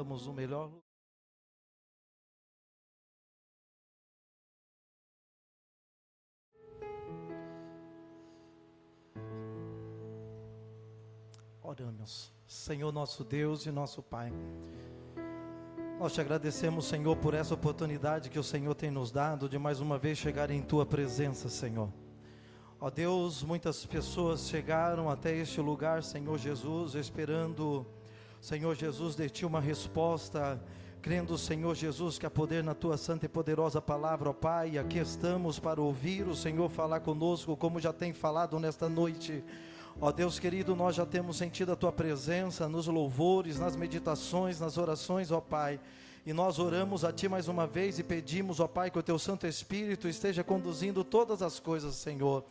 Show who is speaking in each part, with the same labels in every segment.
Speaker 1: estamos no melhor lugar. Oramos. Senhor nosso Deus e nosso Pai, nós te agradecemos, Senhor, por essa oportunidade que o Senhor tem nos dado de mais uma vez chegar em Tua presença, Senhor. Ó Deus, muitas pessoas chegaram até este lugar, Senhor Jesus, esperando, Senhor Jesus, de Ti uma resposta, crendo, Senhor Jesus, que há poder na Tua santa e poderosa palavra, ó Pai. E aqui estamos para ouvir o Senhor falar conosco, como já tem falado nesta noite. Ó Deus querido, nós já temos sentido a Tua presença nos louvores, nas meditações, nas orações, ó Pai. E nós oramos a Ti mais uma vez e pedimos, ó Pai, que o Teu Santo Espírito esteja conduzindo todas as coisas, Senhor.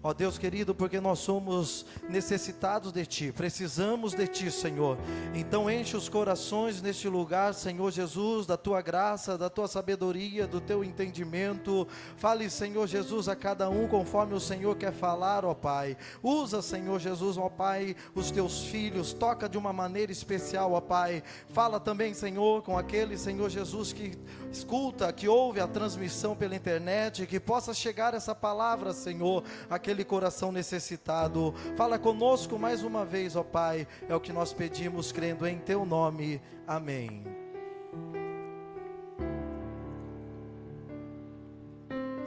Speaker 1: Ó Deus querido, porque nós somos necessitados de Ti, precisamos de Ti, Senhor. Então enche os corações neste lugar, Senhor Jesus, da Tua graça, da Tua sabedoria, do Teu entendimento. Fale, Senhor Jesus, a cada um conforme o Senhor quer falar, ó Pai. Usa, Senhor Jesus, ó Pai, os Teus filhos, toca de uma maneira especial, ó Pai. Fala também, Senhor, com aquele, Senhor Jesus, que escuta, que ouve a transmissão pela internet, que possa chegar essa palavra, Senhor, aquele coração necessitado. Fala conosco mais uma vez, ó Pai, é o que nós pedimos, crendo em Teu nome, amém.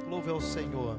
Speaker 1: Louve ao Senhor.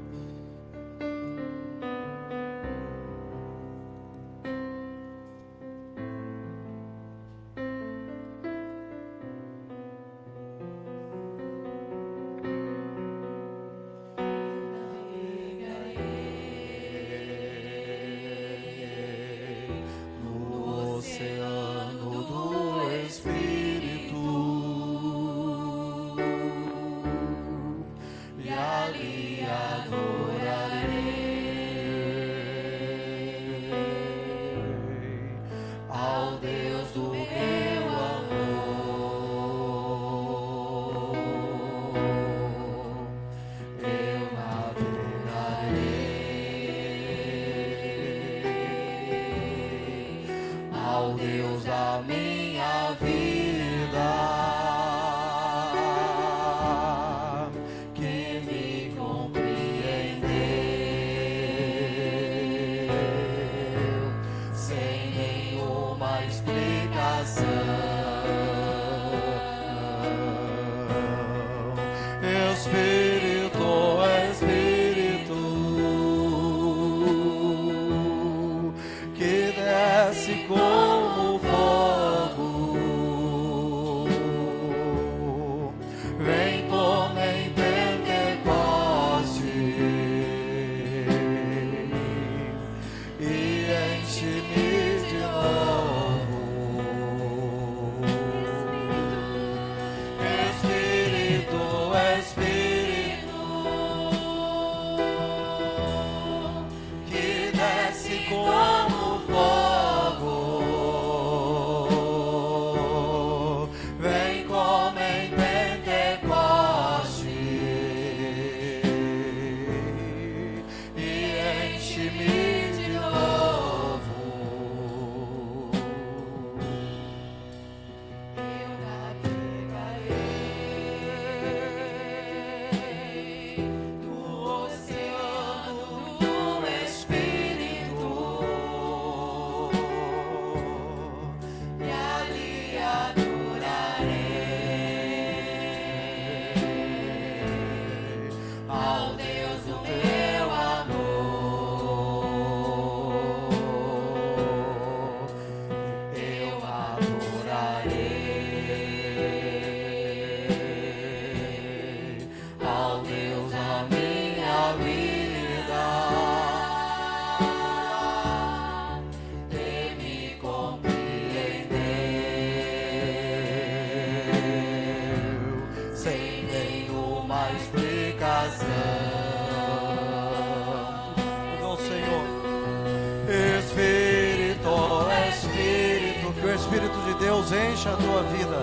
Speaker 1: Espírito de Deus encha a tua vida,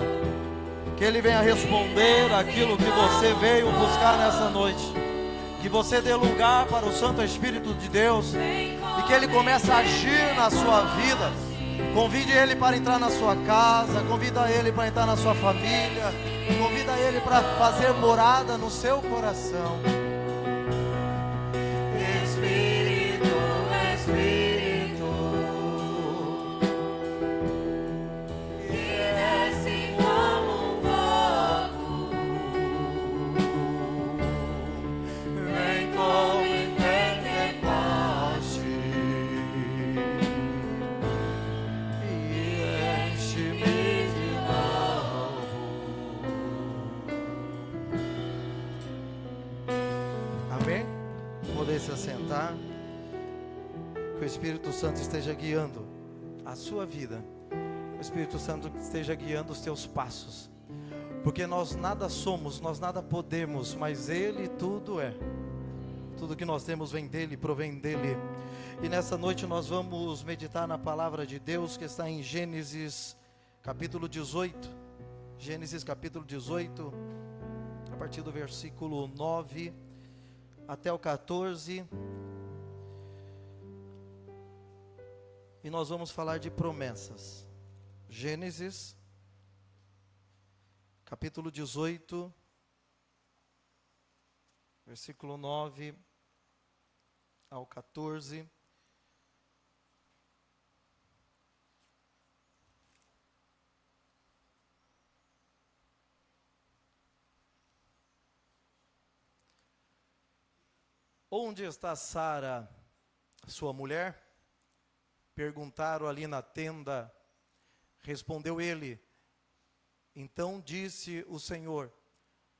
Speaker 1: que Ele venha responder aquilo que você veio buscar nessa noite, que você dê lugar para o Santo Espírito de Deus, e que Ele comece a agir na sua vida, Convide Ele para entrar na sua casa, convida Ele para entrar na sua família, convida Ele para fazer morada no seu coração. Espírito, Espírito, que desce como um fogo, vem como em Pentecoste e enche-me de novo. Amém? Poder se assentar. Que o Espírito Santo esteja guiando a sua vida. O Espírito Santo esteja guiando os teus passos. Porque nós nada somos, nós nada podemos, mas Ele tudo é. Tudo que nós temos vem dEle, provém dEle. E nessa noite nós vamos meditar na palavra de Deus que está em Gênesis capítulo 18. Gênesis capítulo 18, a partir do versículo 9 até o 14. E nós vamos falar de promessas. Gênesis capítulo 18, versículo 9 ao 14. Onde está Sara, sua mulher? Perguntaram ali na tenda. Respondeu ele: então disse o Senhor: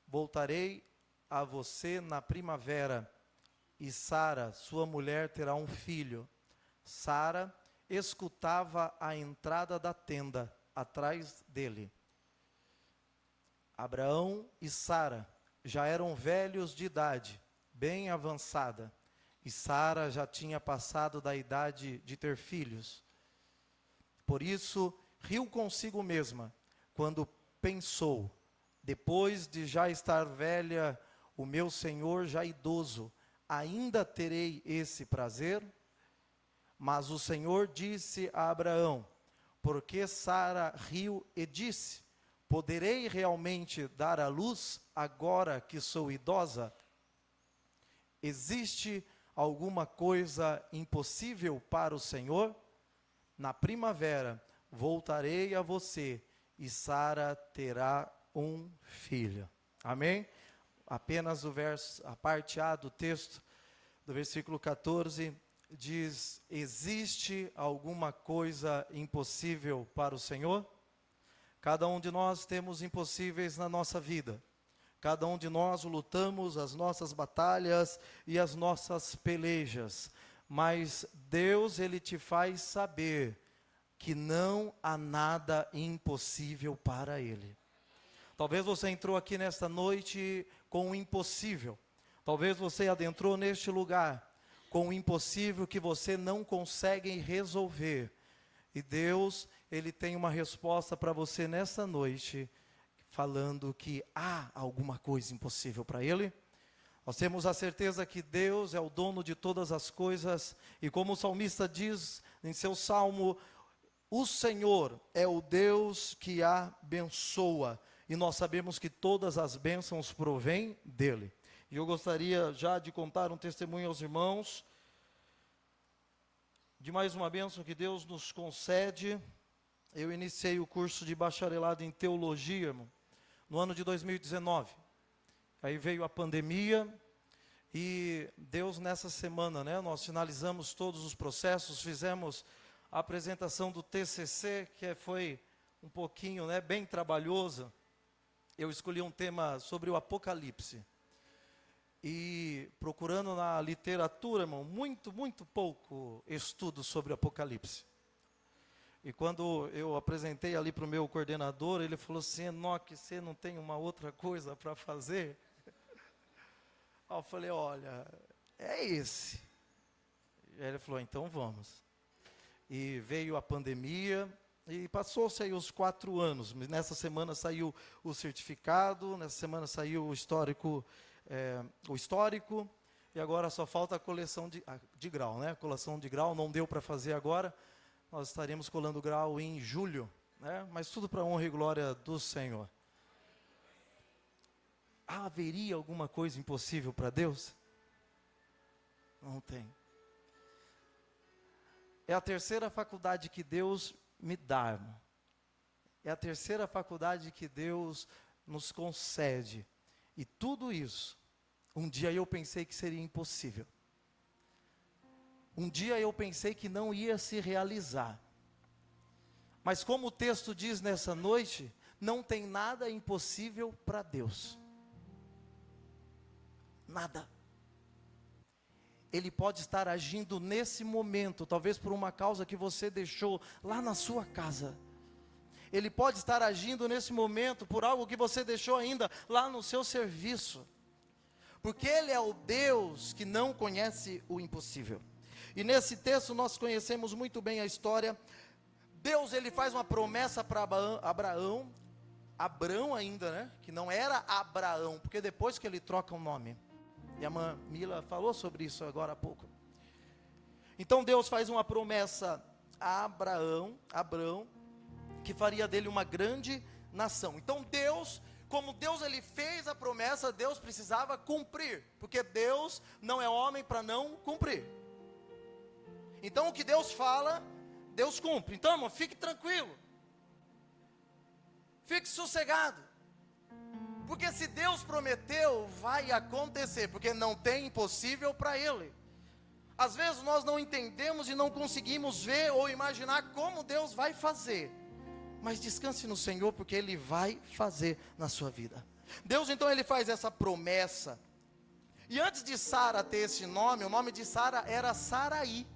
Speaker 1: voltarei a você na primavera, e Sara, sua mulher, terá um filho. Sara escutava a entrada da tenda, atrás dele. Abraão e Sara já eram velhos de idade, bem avançada, e Sara já tinha passado da idade de ter filhos. Por isso, riu consigo mesma, quando pensou: depois de já estar velha, o meu senhor já idoso, ainda terei esse prazer? Mas o Senhor disse a Abraão: porque Sara riu e disse: poderei realmente dar à luz agora que sou idosa? Existe alguma coisa impossível para o Senhor? Na primavera voltarei a você, e Sara terá um filho. Amém? Apenas o verso, a parte A do texto, do versículo 14, diz: existe alguma coisa impossível para o Senhor? Cada um de nós temos impossíveis na nossa vida. Cada um de nós lutamos as nossas batalhas e as nossas pelejas. Mas Deus, Ele te faz saber que não há nada impossível para Ele. Talvez você entrou aqui nesta noite com um impossível. Talvez você adentrou neste lugar com um impossível que você não consegue resolver. E Deus, Ele tem uma resposta para você nesta noite, falando que há alguma coisa impossível para Ele. Nós temos a certeza que Deus é o dono de todas as coisas. E como o salmista diz em seu salmo: o Senhor é o Deus que abençoa. E nós sabemos que todas as bênçãos provêm dEle. E eu gostaria já de contar um testemunho aos irmãos, de mais uma bênção que Deus nos concede. Eu iniciei o curso de bacharelado em teologia, irmão, no ano de 2019. Aí veio a pandemia e Deus nessa semana, nós finalizamos todos os processos, fizemos a apresentação do TCC, que foi um pouquinho, bem trabalhosa. Eu escolhi um tema sobre o Apocalipse. E procurando na literatura, irmão, muito pouco estudo sobre o Apocalipse. E quando eu apresentei ali para o meu coordenador, ele falou assim: Enoque, você não tem uma outra coisa para fazer? Aí eu falei: olha, é esse. E aí ele falou: então vamos. E veio a pandemia, e passou-se aí os 4 anos. Nessa semana saiu o certificado, nessa semana saiu o histórico, e agora só falta a coleção de grau, A coleção de grau não deu para fazer agora, nós estaremos colando grau em julho, né? Mas tudo para a honra e glória do Senhor. Haveria alguma coisa impossível para Deus? Não tem. É a terceira faculdade que Deus me dá, irmão. É a terceira faculdade que Deus nos concede. E tudo isso, um dia eu pensei que seria impossível. Um dia eu pensei que não ia se realizar. Mas como o texto diz nessa noite, não tem nada impossível para Deus. Nada. Ele pode estar agindo nesse momento, talvez por uma causa que você deixou lá na sua casa. Ele pode estar agindo nesse momento por algo que você deixou ainda lá no seu serviço. Porque Ele é o Deus que não conhece o impossível. E nesse texto nós conhecemos muito bem a história. Deus, Ele faz uma promessa para Abrão ainda, né? Que não era Abraão, porque depois que ele troca o nome. E a irmã Mila falou sobre isso agora há pouco. Então Deus faz uma promessa a Abrão, que faria dele uma grande nação. Então Deus, como Deus ele fez a promessa, Deus precisava cumprir, porque Deus não é homem para não cumprir. Então o que Deus fala, Deus cumpre. Então, irmão, fique tranquilo. Fique sossegado. Porque se Deus prometeu, vai acontecer, porque não tem impossível para Ele. Às vezes nós não entendemos e não conseguimos ver ou imaginar como Deus vai fazer. Mas descanse no Senhor, porque Ele vai fazer na sua vida. Deus então Ele faz essa promessa. E antes de Sara ter esse nome, o nome de Sara era Saraí.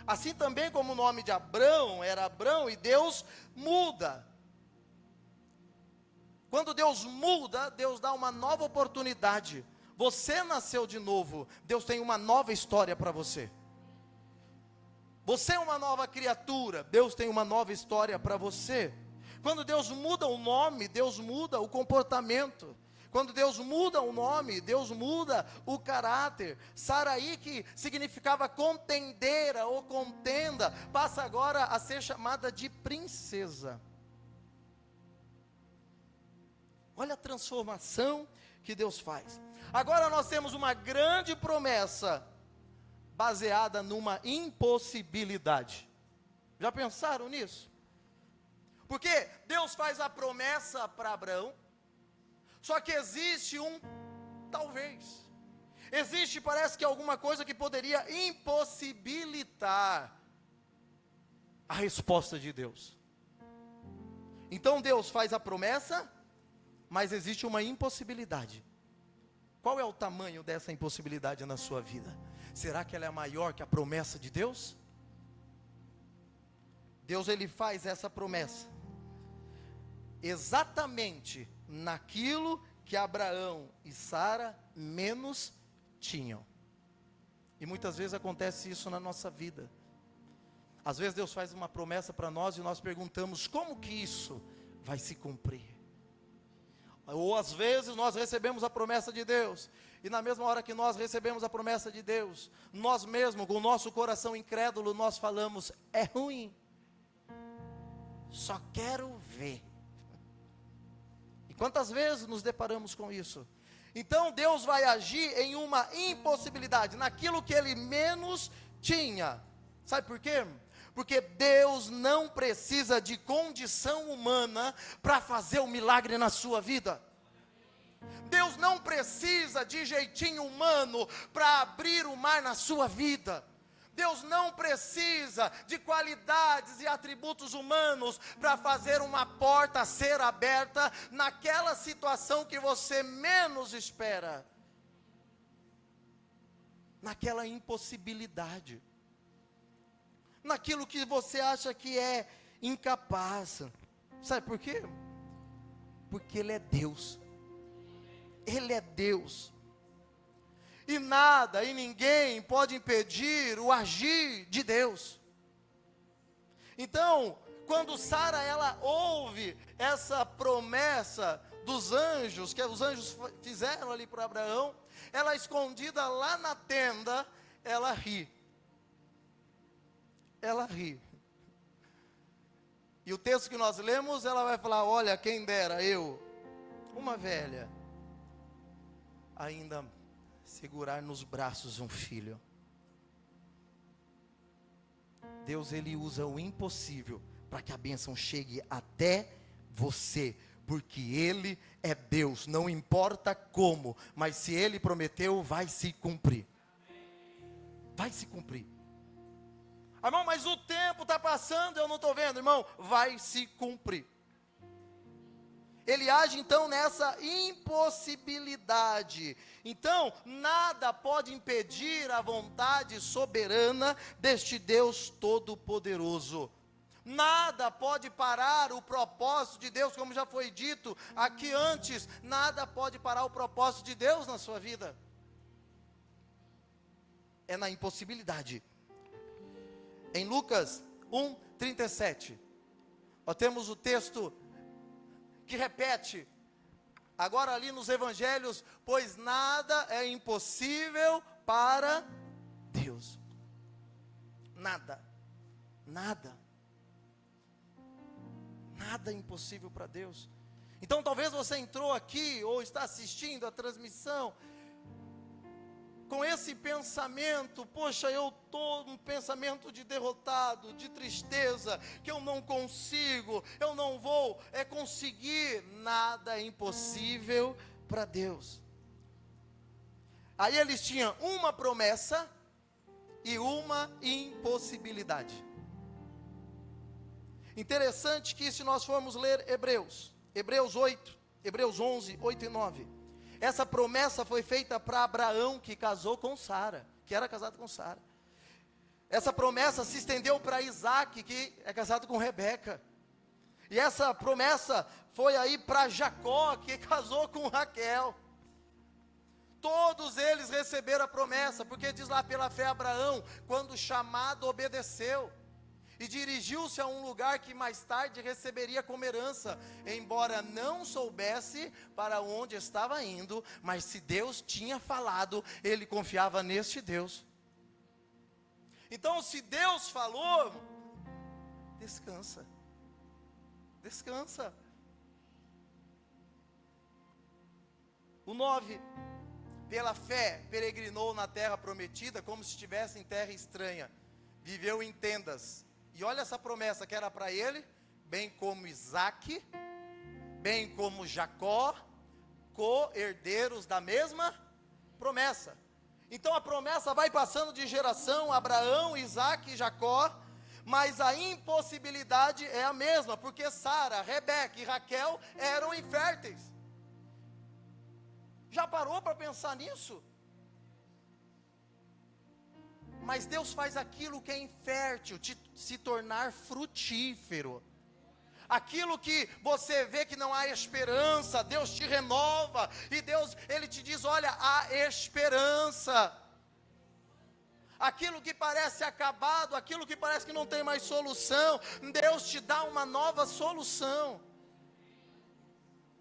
Speaker 1: Assim também como o nome de Abrão era Abrão, e Deus muda. Quando Deus muda, Deus dá uma nova oportunidade. Você nasceu de novo, Deus tem uma nova história para você. Você é uma nova criatura, Deus tem uma nova história para você. Quando Deus muda o nome, Deus muda o comportamento. Quando Deus muda o nome, Deus muda o caráter. Saraí, que significava contendeira ou contenda, passa agora a ser chamada de princesa. Olha a transformação que Deus faz. Agora nós temos uma grande promessa, baseada numa impossibilidade. Já pensaram nisso? Porque Deus faz a promessa para Abraão, só que existe um talvez. Existe, parece que alguma coisa que poderia impossibilitar a resposta de Deus. Então Deus faz a promessa, mas existe uma impossibilidade. Qual é o tamanho dessa impossibilidade na sua vida? Será que ela é maior que a promessa de Deus? Deus ele faz essa promessa exatamente naquilo que Abraão e Sara menos tinham. E muitas vezes acontece isso na nossa vida. Às vezes Deus faz uma promessa para nós e nós perguntamos como que isso vai se cumprir. Ou às vezes nós recebemos a promessa de Deus, e na mesma hora que nós recebemos a promessa de Deus, nós mesmos, com o nosso coração incrédulo, nós falamos, é ruim, só quero ver. E quantas vezes nos deparamos com isso? Então Deus vai agir em uma impossibilidade, naquilo que Ele menos tinha. Sabe por quê? Porque Deus não precisa de condição humana para fazer o milagre na sua vida. Deus não precisa de jeitinho humano para abrir o mar na sua vida. Deus não precisa de qualidades e atributos humanos para fazer uma porta ser aberta naquela situação que você menos espera. Naquela impossibilidade. Naquilo que você acha que é incapaz. Sabe por quê? Porque Ele é Deus. Ele é Deus. E nada e ninguém pode impedir o agir de Deus. Então, quando Sara ela ouve essa promessa dos anjos, que os anjos fizeram ali para Abraão, ela escondida lá na tenda, ela ri. Ela ri. E o texto que nós lemos, ela vai falar: olha, quem dera eu, uma velha, ainda segurar nos braços um filho. Deus, Ele usa o impossível para que a bênção chegue até você, porque Ele é Deus, não importa como, mas se Ele prometeu, vai se cumprir. Vai se cumprir. Irmão, mas o tempo está passando, eu não estou vendo. Irmão, vai se cumprir. Ele age então nessa impossibilidade. Então, nada pode impedir a vontade soberana deste Deus Todo-Poderoso. Nada pode parar o propósito de Deus, como já foi dito aqui antes. Nada pode parar o propósito de Deus na sua vida. É na impossibilidade. Em Lucas 1:37, nós temos o texto que repete, agora ali nos evangelhos: pois nada é impossível para Deus. Nada, nada é impossível para Deus. Então talvez você entrou aqui, ou está assistindo a transmissão, com esse pensamento: poxa, eu estou num pensamento de derrotado, de tristeza, que eu não consigo, eu não vou conseguir. Nada é impossível para Deus. Aí eles tinham uma promessa e uma impossibilidade. Interessante que, se nós formos ler Hebreus 8, Hebreus 11, 8 e 9, essa promessa foi feita para Abraão, que casou com Sara, que era casado com Sara. Essa promessa se estendeu para Isaac, que é casado com Rebeca. E essa promessa foi aí para Jacó, que casou com Raquel. Todos eles receberam a promessa, porque diz lá: pela fé Abraão, quando chamado, obedeceu, e dirigiu-se a um lugar que mais tarde receberia como herança, embora não soubesse para onde estava indo, mas se Deus tinha falado, ele confiava neste Deus. Então, se Deus falou, descansa, descansa. O 9, pela fé peregrinou na terra prometida, como se estivesse em terra estranha, viveu em tendas. E olha essa promessa que era para ele, bem como Isaac, bem como Jacó, co-herdeiros da mesma promessa. Então a promessa vai passando de geração: Abraão, Isaac e Jacó, mas a impossibilidade é a mesma, porque Sara, Rebeca e Raquel eram inférteis. Já parou para pensar nisso? Mas Deus faz aquilo que é infértil se tornar frutífero. Aquilo que você vê que não há esperança, Deus te renova. E Deus, Ele te diz: olha, há esperança. Aquilo que parece acabado, aquilo que parece que não tem mais solução, Deus te dá uma nova solução.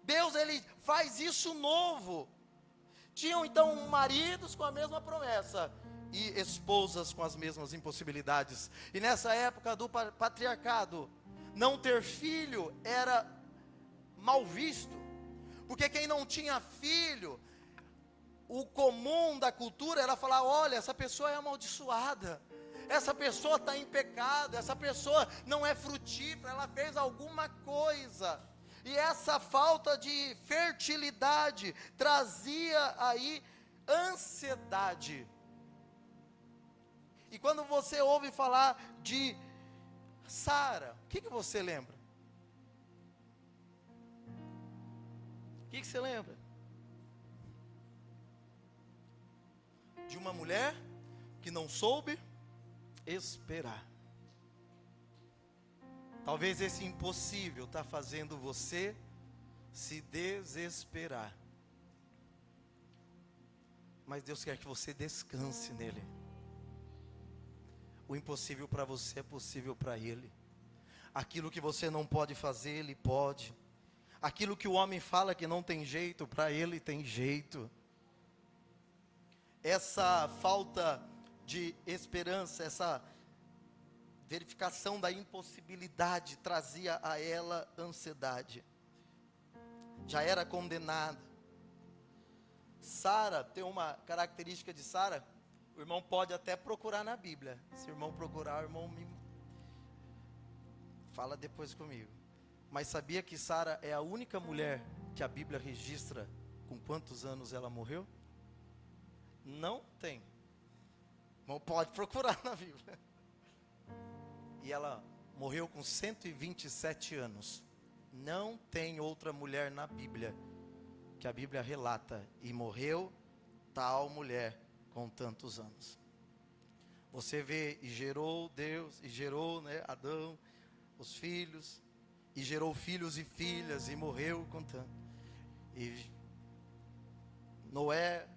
Speaker 1: Deus, Ele faz isso novo. Tinham então maridos com a mesma promessa e esposas com as mesmas impossibilidades. E nessa época do patriarcado, não ter filho era mal visto, porque quem não tinha filho, o comum da cultura era falar: olha, essa pessoa é amaldiçoada, essa pessoa está em pecado, essa pessoa não é frutífera, ela fez alguma coisa. E essa falta de fertilidade trazia aí ansiedade. E quando você ouve falar de Sara, o que você lembra? O que você lembra? De uma mulher que não soube esperar. Talvez esse impossível está fazendo você se desesperar. Mas Deus quer que você descanse nele. O impossível para você é possível para Ele. Aquilo que você não pode fazer, Ele pode. Aquilo que o homem fala que não tem jeito, para Ele tem jeito. Essa falta de esperança, essa verificação da impossibilidade trazia a ela ansiedade. Já era condenada. Sara tem uma característica de Sara. O irmão pode até procurar na Bíblia. Se o irmão procurar, o irmão me fala depois comigo. Mas sabia que Sara é a única mulher que a Bíblia registra com quantos anos ela morreu? Não tem. O irmão pode procurar na Bíblia. E ela morreu com 127 anos. Não tem outra mulher na Bíblia que a Bíblia relata. E morreu tal mulher com tantos anos. Você vê, e gerou Deus, e gerou, né, Adão, os filhos, e gerou filhos e filhas, e morreu com tanto. E Noé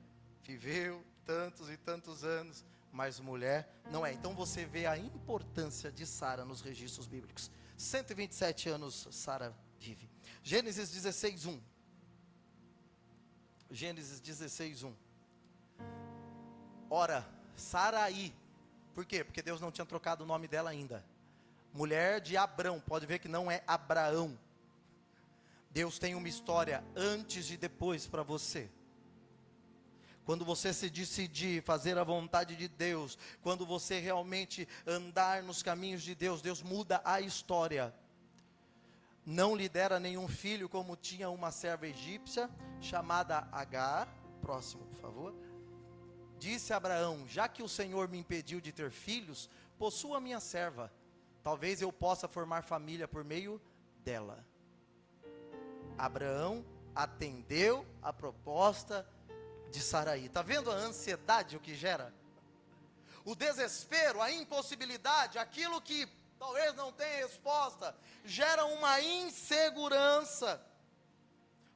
Speaker 1: viveu tantos e tantos anos, mas mulher não é. Então você vê a importância de Sara nos registros bíblicos. 127 anos Sara vive. Gênesis 16:1. Gênesis 16:1. Ora, Sarai. Por quê? Porque Deus não tinha trocado o nome dela ainda. Mulher de Abrão. Pode ver que não é Abraão. Deus tem uma história antes e depois para você. Quando você se decidir fazer a vontade de Deus, quando você realmente andar nos caminhos de Deus, Deus muda a história. Não lhe dera nenhum filho, como tinha uma serva egípcia, chamada Agar. Próximo, por favor. Disse Abraão: já que o Senhor me impediu de ter filhos, possua minha serva. Talvez eu possa formar família por meio dela. Abraão atendeu a proposta de Sarai. Está vendo a ansiedade o que gera? O desespero, a impossibilidade, aquilo que talvez não tenha resposta, gera uma insegurança.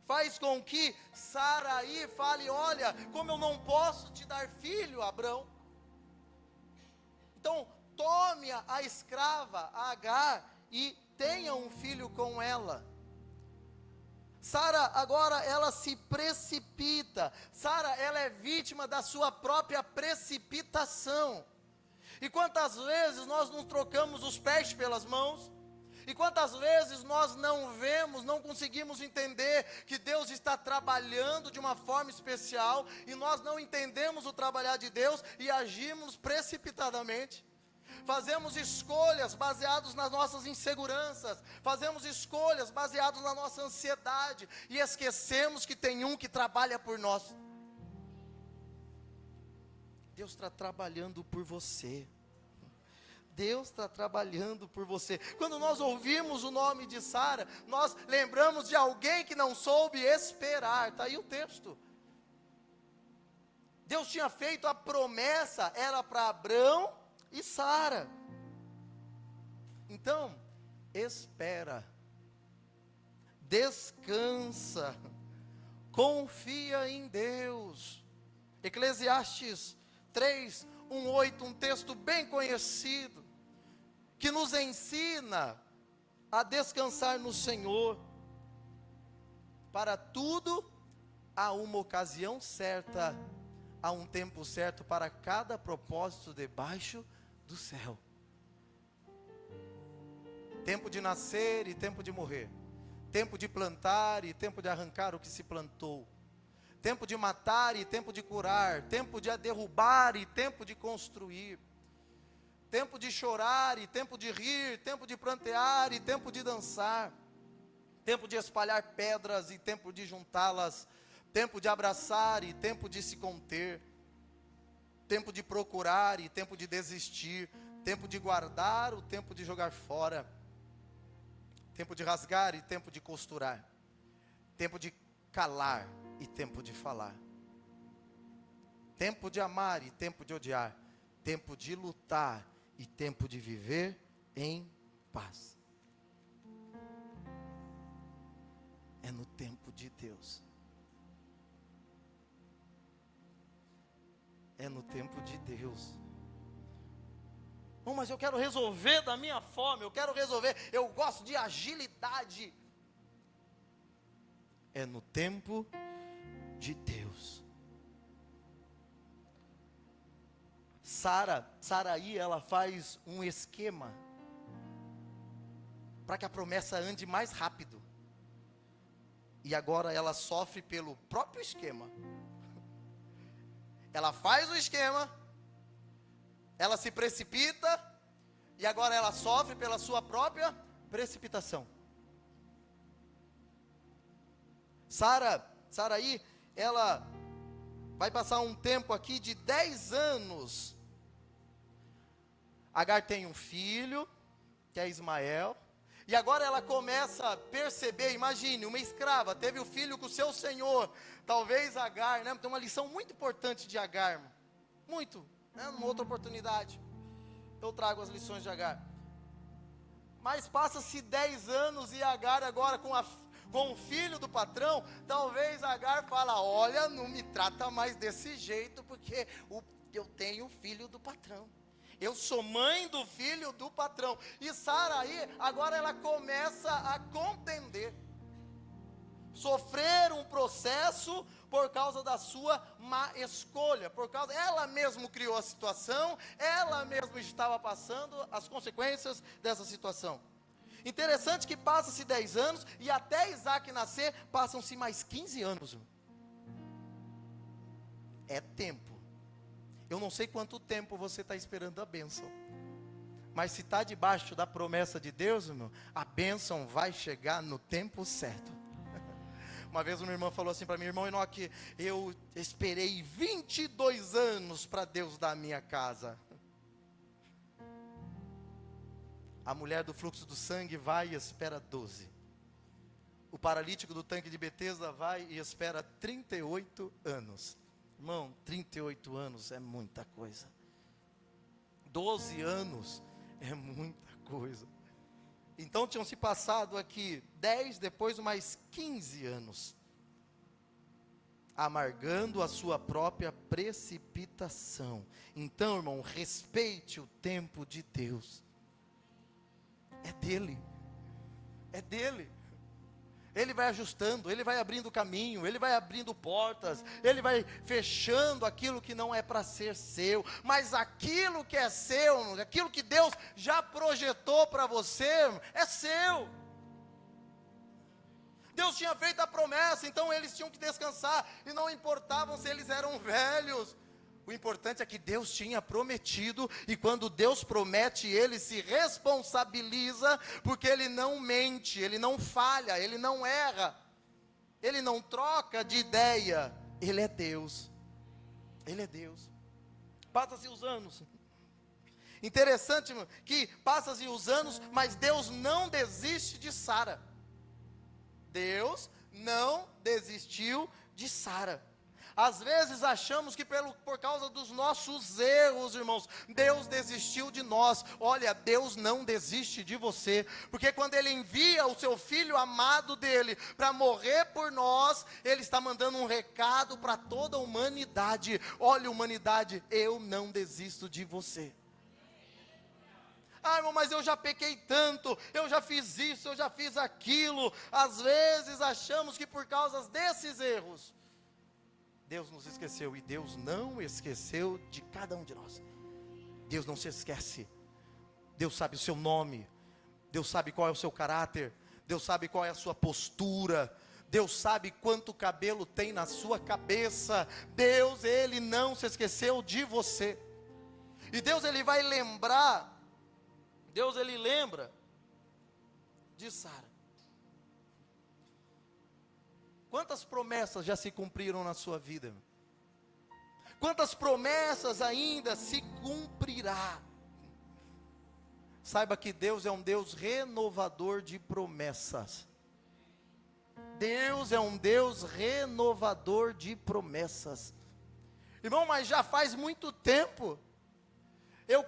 Speaker 1: Faz com que Sarai fale: olha, como eu não posso te dar filho, Abrão. Então, tome a escrava, a Agar, e tenha um filho com ela. Sara agora ela se precipita. Sara, ela é vítima da sua própria precipitação. E quantas vezes nós não trocamos os pés pelas mãos? E quantas vezes nós não vemos, não conseguimos entender que Deus está trabalhando de uma forma especial, e nós não entendemos o trabalhar de Deus e agimos precipitadamente? Fazemos escolhas baseadas nas nossas inseguranças, fazemos escolhas baseadas na nossa ansiedade, e esquecemos que tem um que trabalha por nós. Deus está trabalhando por você. Deus está trabalhando por você. Quando nós ouvimos o nome de Sara, nós lembramos de alguém que não soube esperar. Está aí o texto. Deus tinha feito a promessa, era para Abrão e Sara. Então, espera, descansa, confia em Deus. Eclesiastes 3:1-8, um texto bem conhecido, que nos ensina a descansar no Senhor. Para tudo há uma ocasião certa, há um tempo certo para cada propósito debaixo do céu. Tempo de nascer e tempo de morrer. Tempo de plantar e tempo de arrancar o que se plantou. Tempo de matar e tempo de curar. Tempo de derrubar e tempo de construir. Tempo de chorar e tempo de rir. Tempo de prantear e tempo de dançar. Tempo de espalhar pedras e tempo de juntá-las. Tempo de abraçar e tempo de se conter. Tempo de procurar e tempo de desistir. Tempo de guardar, o tempo de jogar fora. Tempo de rasgar e tempo de costurar. Tempo de calar e tempo de falar. Tempo de amar e tempo de odiar. Tempo de lutar e tempo de viver em paz. É no tempo de Deus. É no tempo de Deus. Oh, mas eu quero resolver da minha forma, eu quero resolver, eu gosto de agilidade. É no tempo de Deus.
Speaker 2: Saraí, ela faz um esquema para que a promessa ande mais rápido. E agora ela sofre pelo próprio esquema. Ela faz o esquema, ela se precipita, e agora ela sofre pela sua precipitação. Saraí, ela vai passar um tempo aqui de 10 anos. Agar tem um filho, que é Ismael, e agora ela começa a perceber, imagine, uma escrava, teve o filho com o seu senhor, talvez Agar, né? Tem uma lição muito importante de Agar, muito, né? Numa outra oportunidade, eu trago as lições de Agar. Mas passa-se 10 anos e Agar agora com o filho do patrão, talvez Agar fala, olha, não me trata mais desse jeito, porque eu tenho o filho do patrão. Eu sou mãe do filho do patrão. E Saraí, agora ela começa a contender, sofrer um processo por causa da sua má escolha, ela mesma criou a situação, ela mesma estava passando as consequências dessa situação. Interessante que passa-se 10 anos, e até Isaac nascer, passam-se mais 15 anos. É tempo. Eu não sei quanto tempo você está esperando a bênção, mas se está debaixo da promessa de Deus, irmão, a bênção vai chegar no tempo certo. Uma vez uma irmã falou assim para mim, irmão Enoque, eu esperei 22 anos para Deus dar a minha casa. A mulher do fluxo do sangue vai e espera 12. O paralítico do tanque de Betesda vai e espera 38 anos. Irmão, 38 anos é muita coisa. 12 anos é muita coisa. Então tinham se passado aqui 10, depois mais 15 anos, amargando a sua própria precipitação. Então, irmão, respeite o tempo de Deus. É dele. É dele. Ele vai ajustando, ele vai abrindo caminho, ele vai abrindo portas, ele vai fechando aquilo que não é para ser seu, mas aquilo que é seu, aquilo que Deus já projetou para você, é seu. Deus tinha feito a promessa, então eles tinham que descansar, e não importavam se eles eram velhos. O importante é que Deus tinha prometido, e quando Deus promete, Ele se responsabiliza, porque Ele não mente, Ele não falha, Ele não erra, Ele não troca de ideia, Ele é Deus, Ele é Deus. Passa-se os anos, interessante que passa-se os anos, mas Deus não desiste de Sara. Deus não desistiu de Sara. Às vezes achamos que por causa dos nossos erros, irmãos, Deus desistiu de nós. Olha, Deus não desiste de você, porque quando Ele envia o seu Filho amado dEle para morrer por nós, Ele está mandando um recado para toda a humanidade. Olha, humanidade, eu não desisto de você. Ah, irmão, mas eu já pequei tanto, eu já fiz isso, eu já fiz aquilo. Às vezes achamos que por causa desses erros, Deus nos esqueceu, e Deus não esqueceu de cada um de nós. Deus não se esquece. Deus sabe o seu nome, Deus sabe qual é o seu caráter, Deus sabe qual é a sua postura, Deus sabe quanto cabelo tem na sua cabeça. Deus, Ele não se esqueceu de você. E Deus, Ele vai lembrar, Deus, Ele lembra de Sara. Quantas promessas já se cumpriram na sua vida? Quantas promessas ainda se cumprirá? Saiba que Deus é um Deus renovador de promessas. Deus é um Deus renovador de promessas. Irmão, mas já faz muito tempo.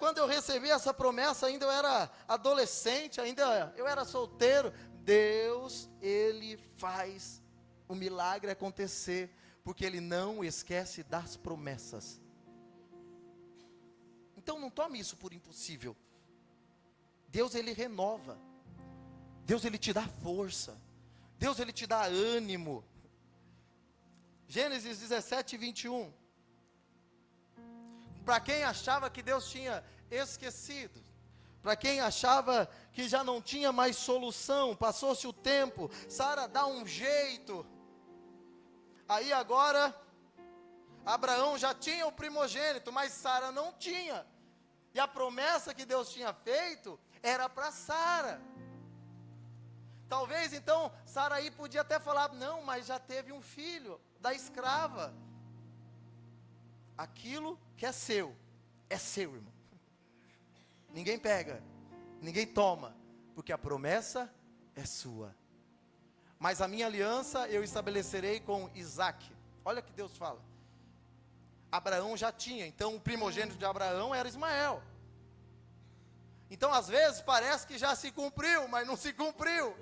Speaker 2: Quando eu recebi essa promessa, ainda eu era adolescente, ainda eu era solteiro. Deus, Ele faz o milagre acontecer, porque Ele não esquece das promessas. Então não tome isso por impossível. Deus, Ele renova. Deus, Ele te dá força. Deus, Ele te dá ânimo. Gênesis 17, 21. para quem achava que Deus tinha esquecido, para quem achava que já não tinha mais solução, passou-se o tempo, Sara dá um jeito, aí agora, Abraão já tinha o primogênito, mas Sara não tinha, e a promessa que Deus tinha feito, era para Sara. Talvez então, Sara aí podia até falar, não, mas já teve um filho, da escrava. Aquilo que é seu, irmão. Ninguém pega, ninguém toma, porque a promessa é sua. Mas a minha aliança eu estabelecerei com Isaque. Olha o que Deus fala. Abraão já tinha, então o primogênito de Abraão era Ismael. Então às vezes parece que já se cumpriu, mas não se cumpriu.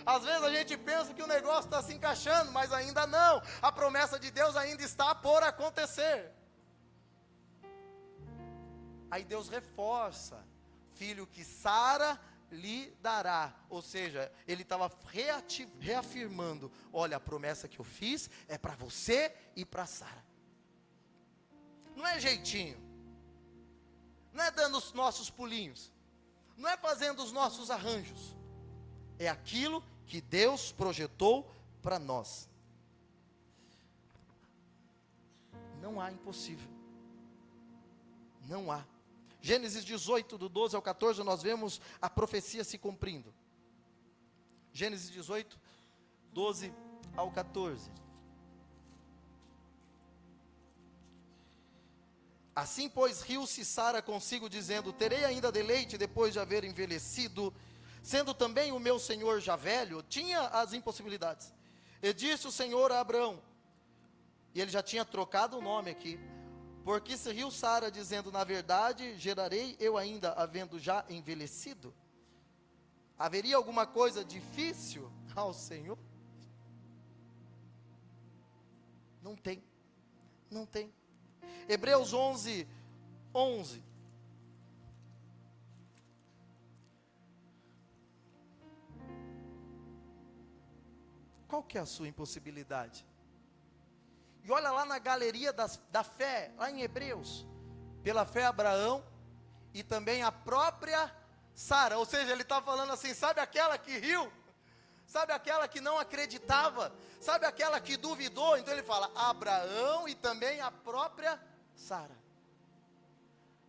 Speaker 2: Às vezes a gente pensa que o negócio está se encaixando, mas ainda não. A promessa de Deus ainda está por acontecer. Aí Deus reforça, filho que Sara lhe dará. Ou seja, ele estava reafirmando, olha, a promessa que eu fiz é para você e para Sara. Não é jeitinho, não é dando os nossos pulinhos, não é fazendo os nossos arranjos, é aquilo que Deus projetou para nós. Não há impossível, não há. Gênesis 18, do 12 ao 14, nós vemos a profecia se cumprindo. Gênesis 18, 12 ao 14. Assim, pois, riu-se Sara consigo, dizendo, terei ainda deleite depois de haver envelhecido, sendo também o meu senhor já velho. Tinha as impossibilidades. E disse o Senhor a Abraão, e ele já tinha trocado o nome aqui, porque se riu Sara, dizendo, na verdade, gerarei eu ainda, havendo já envelhecido? Haveria alguma coisa difícil ao Senhor? Não tem, não tem. Hebreus 11, 11. Qual que é a sua impossibilidade? E olha lá na galeria da fé, lá em Hebreus. Pela fé Abraão e também a própria Sara. Ou seja, ele está falando assim, sabe aquela que riu? Sabe aquela que não acreditava? Sabe aquela que duvidou? Então ele fala, Abraão e também a própria Sara.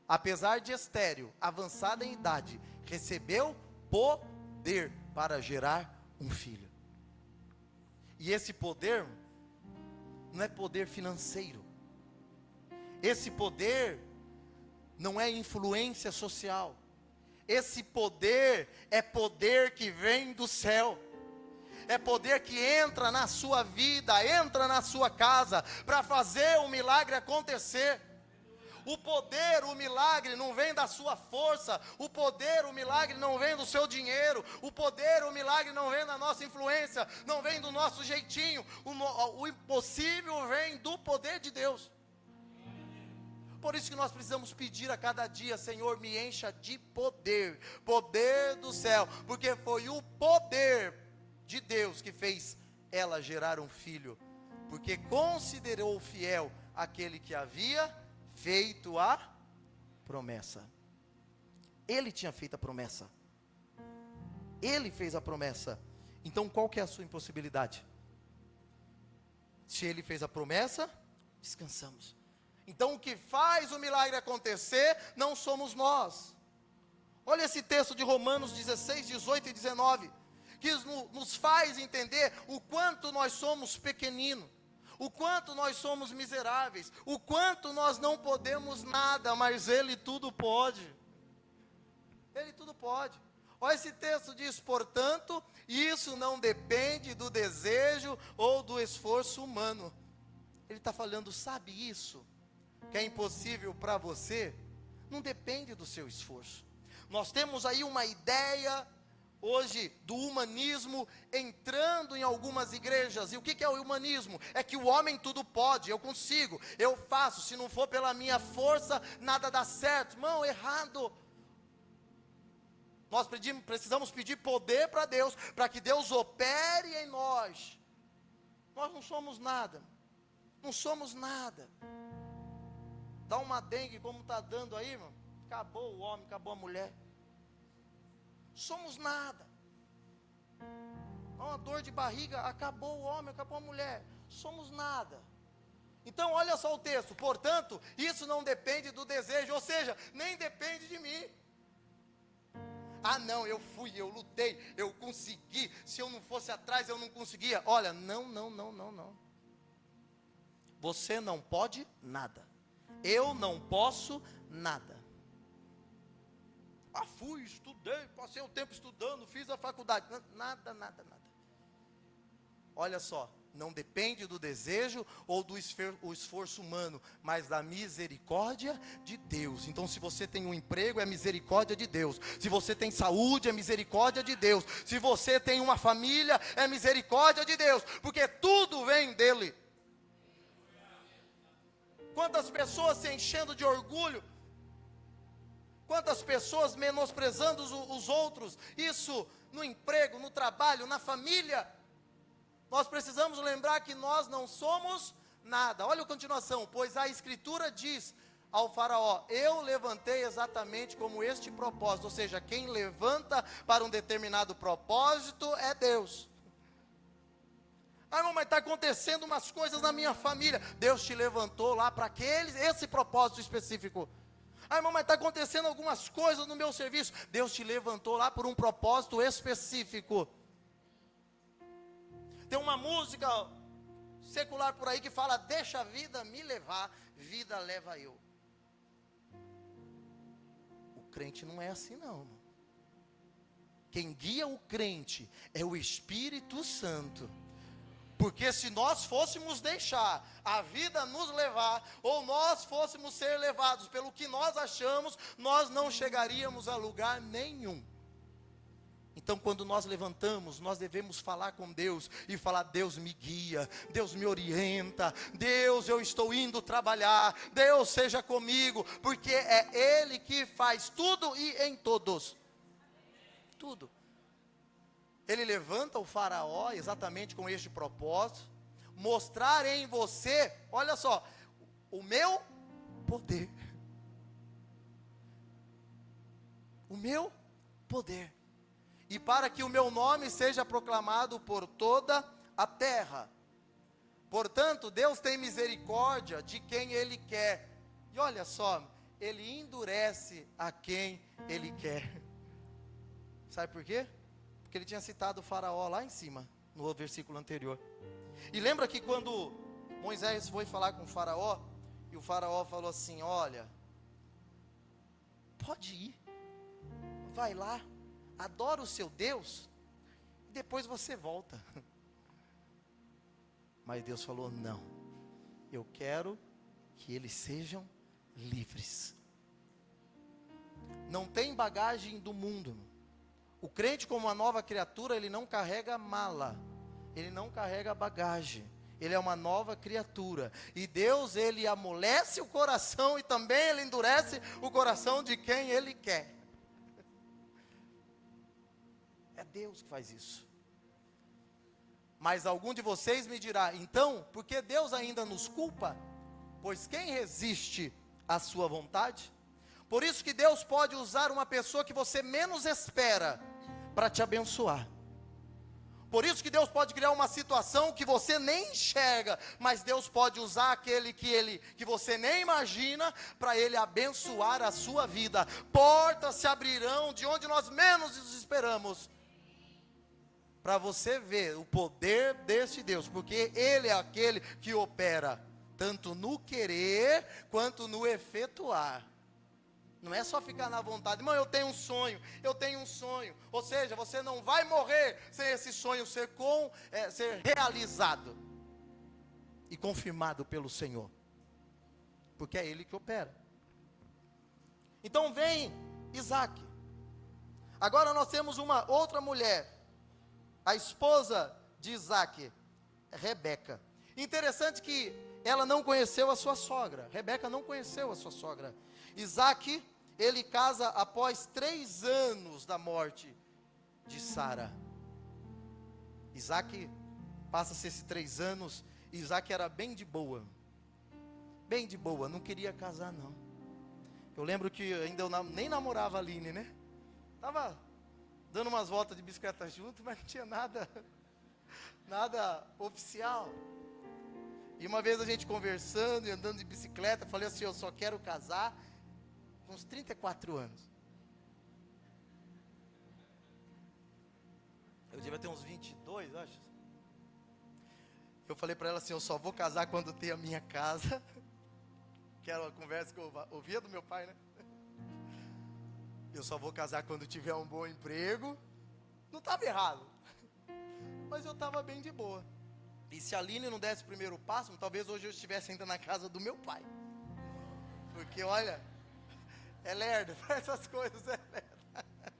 Speaker 2: Apesar de estéril, avançada em idade, recebeu poder para gerar um filho. E esse poder não é poder financeiro. Esse poder não é influência social. Esse poder é poder que vem do céu. É poder que entra na sua vida, entra na sua casa, para fazer o milagre acontecer. O poder, o milagre não vem da sua força. O poder, o milagre não vem do seu dinheiro. O poder, o milagre não vem da nossa influência. Não vem do nosso jeitinho. O impossível vem do poder de Deus. Por isso que nós precisamos pedir a cada dia, Senhor, me encha de poder. Poder do céu. Porque foi o poder de Deus que fez ela gerar um filho. Porque considerou fiel aquele que havia feito a promessa. Ele tinha feito a promessa. Ele fez a promessa. Então qual que é a sua impossibilidade? Se ele fez a promessa, descansamos. Então o que faz o milagre acontecer não somos nós. Olha esse texto de Romanos 16, 18 e 19, que nos faz entender o quanto nós somos pequeninos. O quanto nós somos miseráveis, o quanto nós não podemos nada, mas Ele tudo pode. Ele tudo pode. Olha esse texto diz, portanto, isso não depende do desejo ou do esforço humano. Ele está falando, sabe isso? Que é impossível para você, não depende do seu esforço. Nós temos aí uma ideia hoje do humanismo entrando em algumas igrejas. E o que é o humanismo? É que o homem tudo pode, eu consigo, eu faço, se não for pela minha força, nada dá certo. Irmão, errado. Nós precisamos pedir poder para Deus, para que Deus opere em nós. Nós não somos nada, não somos nada. dá uma dengue como está dando aí, irmão, acabou o homem, acabou a mulher. Somos nada. Uma dor de barriga, acabou o homem, acabou a mulher. Somos nada. Então olha só o texto, portanto, isso não depende do desejo, ou seja, nem depende de mim. Ah não, eu fui, eu lutei, eu consegui, se eu não fosse atrás eu não conseguia. Olha, não. Você não pode nada, eu não posso nada. Ah, fui, estudei, passei o tempo estudando, fiz a faculdade, nada. Olha só, não depende do desejo ou do esforço humano, mas da misericórdia de Deus. Então se você tem um emprego, é misericórdia de Deus. Se você tem saúde, é misericórdia de Deus. Se você tem uma família, é misericórdia de Deus, porque tudo vem dele. Quantas pessoas se enchendo de orgulho, quantas pessoas menosprezando os outros, isso no emprego, no trabalho, na família. Nós precisamos lembrar que nós não somos nada. Olha a continuação, pois a Escritura diz ao faraó, eu levantei exatamente como este propósito, ou seja, quem levanta para um determinado propósito é Deus. Ah, irmão, mas está acontecendo umas coisas na minha família. Deus te levantou lá para esse propósito específico. Ah, irmão, mas está acontecendo algumas coisas no meu serviço. Deus te levantou lá por um propósito específico. Tem uma música secular por aí que fala, deixa a vida me levar, vida leva eu. O crente não é assim não. Quem guia o crente é o Espírito Santo. Porque se nós fôssemos deixar a vida nos levar, ou nós fôssemos ser levados pelo que nós achamos, nós não chegaríamos a lugar nenhum. Então quando nós levantamos, nós devemos falar com Deus, e falar, Deus me guia, Deus me orienta, Deus eu estou indo trabalhar, Deus seja comigo, porque é Ele que faz tudo e em todos, tudo. Ele levanta o faraó exatamente com este propósito, mostrar em você, olha só, o meu poder, o meu poder, e para que o meu nome seja proclamado por toda a terra. Portanto, Deus tem misericórdia de quem Ele quer, e olha só, Ele endurece a quem Ele quer. Sabe por quê? Porque Ele tinha citado o faraó lá em cima, no versículo anterior. E lembra que quando Moisés foi falar com o faraó, e o faraó falou assim, olha, pode ir, vai lá, adora o seu Deus, e depois você volta. Mas Deus falou, não, eu quero que eles sejam livres. Não tem bagagem do mundo. O crente, como uma nova criatura, ele não carrega mala, ele não carrega bagagem, ele é uma nova criatura, e Deus, Ele amolece o coração, e também Ele endurece o coração de quem Ele quer. É Deus que faz isso. Mas algum de vocês me dirá, então, por que Deus ainda nos culpa? Pois quem resiste à sua vontade? Por isso que Deus pode usar uma pessoa que você menos espera, para te abençoar. Por isso que Deus pode criar uma situação que você nem enxerga, mas Deus pode usar aquele que você nem imagina, para Ele abençoar a sua vida. Portas se abrirão de onde nós menos nos esperamos, para você ver o poder desse Deus, porque Ele é aquele que opera, tanto no querer, quanto no efetuar. Não é só ficar na vontade, irmão, eu tenho um sonho, ou seja, você não vai morrer sem esse sonho ser realizado, e confirmado pelo Senhor, porque é Ele que opera. Então vem Isaac, agora nós temos uma outra mulher, a esposa de Isaac, Rebeca. Interessante que ela não conheceu a sua sogra, Rebeca não conheceu a sua sogra. Isaac, ele casa após 3 anos da morte de Sara. Isaac passa-se esses 3 anos, Isaac era bem de boa, bem de boa, não queria casar não. Eu lembro que ainda eu nem namorava a Aline, né? Tava dando umas voltas de bicicleta junto, mas não tinha nada oficial. E uma vez a gente conversando e andando de bicicleta, falei assim, eu só quero casar com uns 34 anos. Eu devia ter uns 22, acho. Eu falei para ela assim, eu só vou casar quando ter a minha casa. Que era uma conversa que eu ouvia do meu pai, né? Eu só vou casar quando tiver um bom emprego. Não estava errado, mas eu estava bem de boa. E se a Aline não desse o primeiro passo, talvez hoje eu estivesse ainda na casa do meu pai. Porque olha, é lerda, para essas coisas é lerda.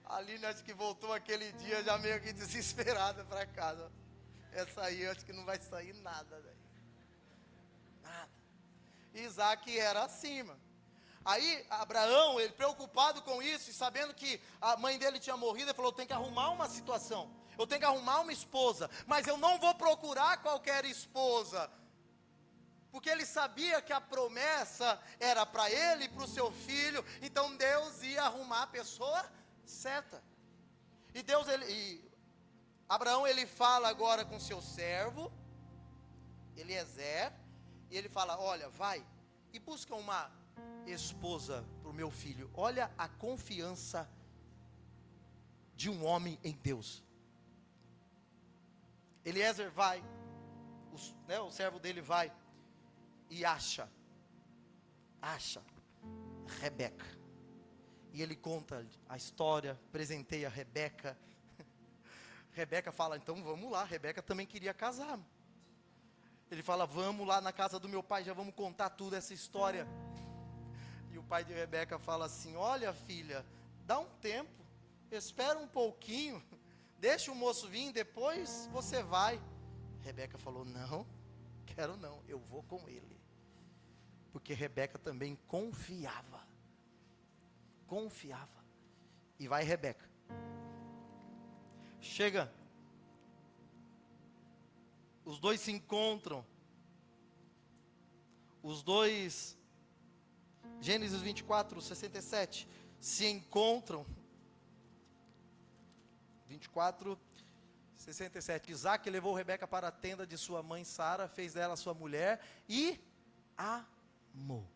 Speaker 2: A Aline acho que voltou aquele dia já meio que desesperada para casa. Essa aí eu acho que não vai sair nada daí. Nada. Isaac era acima. Aí Abraão, ele preocupado com isso e sabendo que a mãe dele tinha morrido, ele falou, eu tenho que arrumar uma situação. Eu tenho que arrumar uma esposa. Mas eu não vou procurar qualquer esposa. Porque ele sabia que a promessa era para ele e para o seu filho. Então Deus ia arrumar a pessoa certa. E Abraão ele fala agora com seu servo Eliezer, e ele fala, olha, vai e busca uma esposa para o meu filho. Olha a confiança de um homem em Deus. Eliezer vai, o servo dele vai e acha Rebeca. E ele conta a história, presenteia Rebeca. Rebeca fala, então vamos lá, Rebeca também queria casar. Ele fala, vamos lá na casa do meu pai, já vamos contar tudo essa história. E o pai de Rebeca fala assim, olha filha, dá um tempo, espera um pouquinho, deixa o moço vir, depois você vai. Rebeca falou, não, quero não, eu vou com ele. Porque Rebeca também confiava. E vai Rebeca. Chega. Os dois se encontram. Os dois, Gênesis 24, 67, se encontram. 24, 67. Isaac levou Rebeca para a tenda de sua mãe Sara, fez dela sua mulher e amou.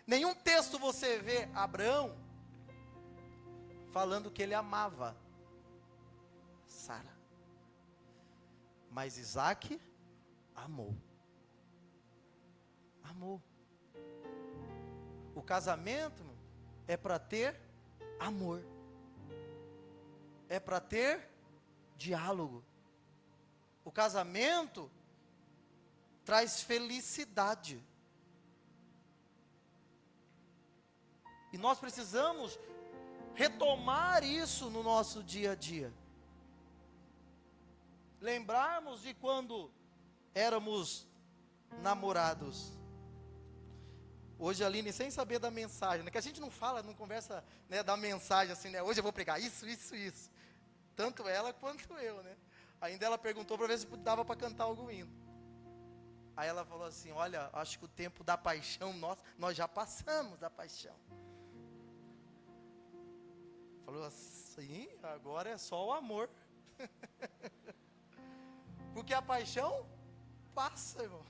Speaker 2: Nenhum texto você vê Abraão falando que ele amava Sara. Mas Isaac amou. O casamento é para ter amor. É para ter diálogo. O casamento traz felicidade. E nós precisamos retomar isso no nosso dia a dia. Lembrarmos de quando éramos namorados. Hoje a Aline, sem saber da mensagem, né? Que a gente não fala, não conversa, né, da mensagem assim, né? Hoje eu vou pregar isso. Tanto ela quanto eu, né? Ainda ela perguntou para ver se dava para cantar algum hino. Aí ela falou assim, olha, acho que o tempo da paixão, nós já passamos da paixão. Falou assim, agora é só o amor. Porque a paixão passa, irmão.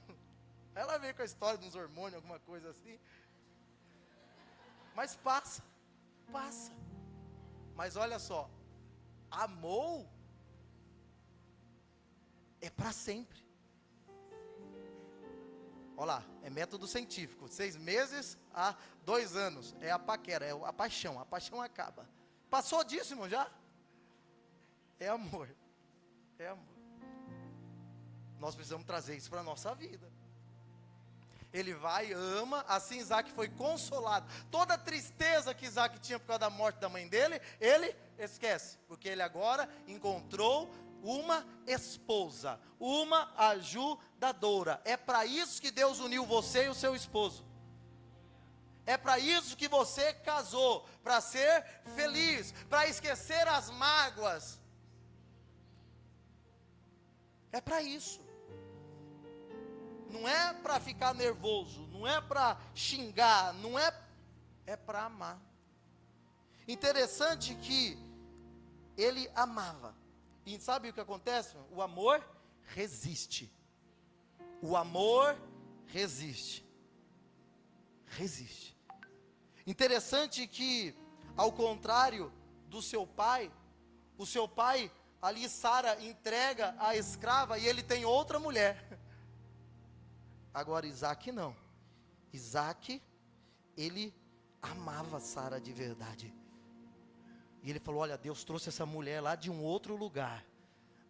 Speaker 2: Ela veio com a história de uns hormônios, alguma coisa assim. Mas passa. Mas olha só, amou é para sempre. Olha lá, é método científico. 6 meses a 2 anos. É a paquera, é a paixão. A paixão acaba. Passou disso, irmão, já? É amor. Nós precisamos trazer isso para a nossa vida. Ele vai, ama, assim Isaac foi consolado. Toda a tristeza que Isaac tinha por causa da morte da mãe dele, ele esquece. Porque ele agora encontrou uma esposa, uma ajudadora. É para isso que Deus uniu você e o seu esposo. É para isso que você casou, para ser feliz, para esquecer as mágoas. É para isso. não é para ficar nervoso, não é para xingar, não é, é para amar. Interessante que ele amava. E sabe o que acontece? O amor resiste. O amor resiste. Resiste. Interessante que, ao contrário do seu pai, o seu pai, ali Sara entrega a escrava e ele tem outra mulher. Agora Isaac não. Isaac, ele amava Sara de verdade. E ele falou, olha, Deus trouxe essa mulher lá de um outro lugar.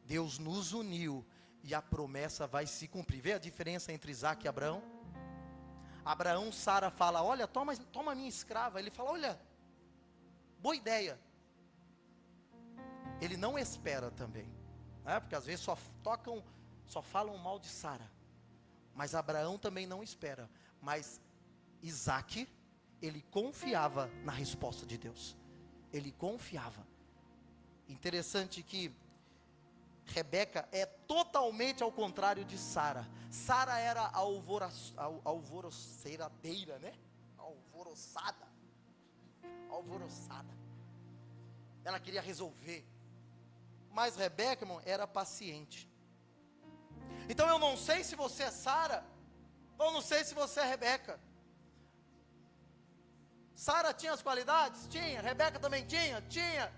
Speaker 2: Deus nos uniu e a promessa vai se cumprir. Vê a diferença entre Isaac e Abraão? Abraão, Sara fala, olha, toma a minha escrava. Ele fala, olha, boa ideia. Ele não espera também, né? Porque às vezes só falam mal de Sara. Mas Abraão também não espera. Mas Isaac, ele confiava na resposta de Deus. Ele confiava. Interessante que Rebeca é totalmente ao contrário de Sara. Sara era alvoroceiradeira, né? Alvoroçada. Ela queria resolver. Mas Rebeca, irmão, era paciente. Então eu não sei se você é Sara, ou não sei se você é Rebeca. Sara tinha as qualidades? Tinha. Rebeca também tinha? Tinha.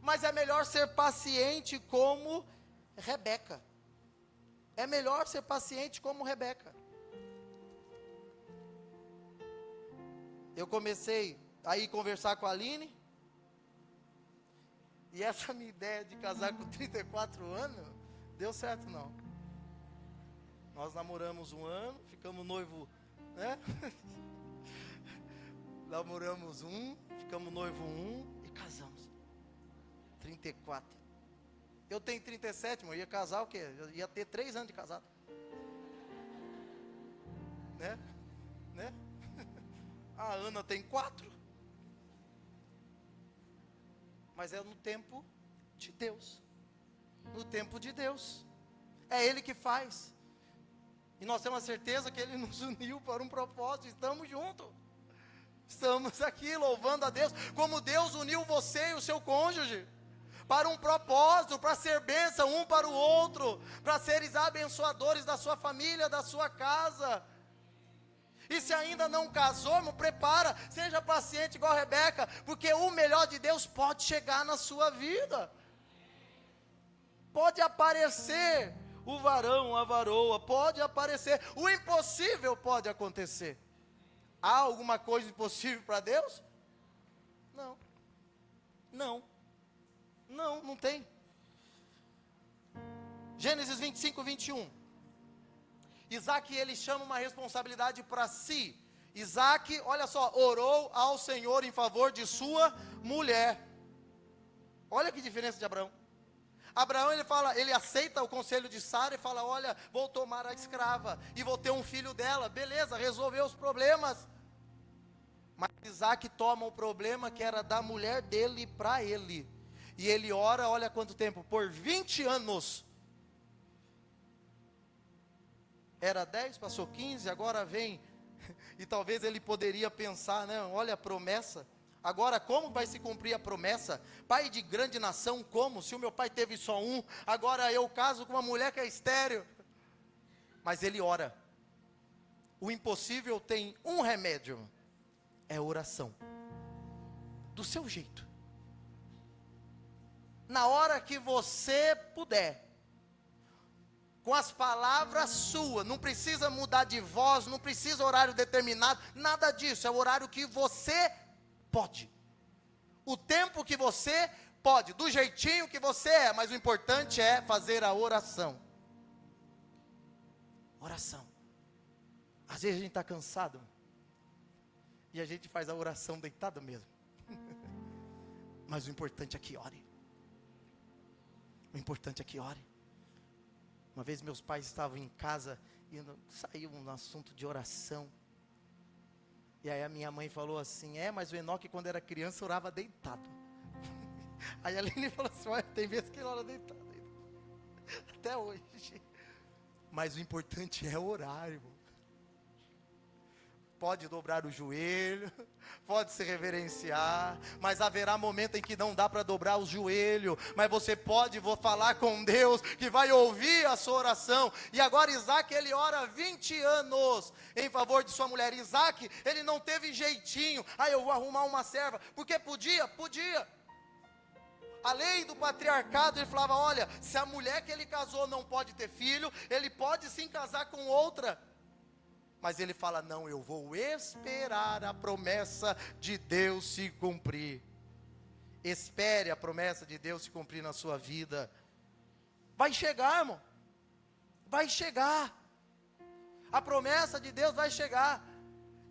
Speaker 2: Mas é melhor ser paciente como Rebeca. É melhor ser paciente como Rebeca. Eu comecei a ir conversar com a Aline. E essa minha ideia de casar com 34 anos, deu certo não. Nós namoramos 1 ano, ficamos noivo, né? Namoramos 1, ficamos noivo 1 e casamos. 34. Eu tenho 37, mas eu ia casar o quê? Eu ia ter 3 anos de casado. Né? A Ana tem 4. Mas é no tempo de Deus. No tempo de Deus. É Ele que faz. E nós temos a certeza que Ele nos uniu para um propósito. Estamos juntos. Estamos aqui louvando a Deus. Como Deus uniu você e o seu cônjuge. Para um propósito, para ser bênção um para o outro. Para seres abençoadores da sua família, da sua casa. E se ainda não casou, irmão, prepara, seja paciente igual a Rebeca, porque o melhor de Deus pode chegar na sua vida. Pode aparecer o varão, a varoa, pode aparecer, o impossível pode acontecer. Há alguma coisa impossível para Deus? Não tem. Gênesis 25, 21. Isaac, ele chama uma responsabilidade para si. Isaac, olha só, orou ao Senhor em favor de sua mulher. Olha que diferença de Abraão. Abraão, ele aceita o conselho de Sara e fala, olha, vou tomar a escrava e vou ter um filho dela. Beleza, resolveu os problemas. Mas Isaac toma o problema que era da mulher dele para ele. E ele ora, olha quanto tempo, por 20 anos. Era 10, passou 15, agora vem. E talvez ele poderia pensar, né? Olha a promessa. Agora como vai se cumprir a promessa? Pai de grande nação, como? Se o meu pai teve só um, agora eu caso com uma mulher que é estéril. Mas ele ora. O impossível tem um remédio. É oração. Do seu jeito. Na hora que você puder. Com as palavras suas, não precisa mudar de voz, não precisa horário determinado, nada disso, é o horário que você pode, o tempo que você pode, do jeitinho que você é, mas o importante é fazer a oração. Oração. Às vezes a gente está cansado, e a gente faz a oração deitado mesmo, mas o importante é que ore, o importante é que ore. Uma vez meus pais estavam em casa e saiu um assunto de oração. E aí a minha mãe falou assim, mas o Enoque quando era criança orava deitado. Aí a Aline falou assim, tem vezes que ele ora deitado. Até hoje. Mas o importante é orar, irmão. Pode dobrar o joelho, pode se reverenciar, mas haverá momento em que não dá para dobrar o joelho, mas você pode, vou falar com Deus, que vai ouvir a sua oração. E agora Isaac, ele ora 20 anos em favor de sua mulher. Isaac, ele não teve jeitinho, eu vou arrumar uma serva, porque podia. A lei do patriarcado, ele falava, olha, se a mulher que ele casou não pode ter filho, ele pode sim casar com outra. Mas ele fala, não, eu vou esperar a promessa de Deus se cumprir. Espere a promessa de Deus se cumprir na sua vida. Vai chegar, irmão. Vai chegar. A promessa de Deus vai chegar.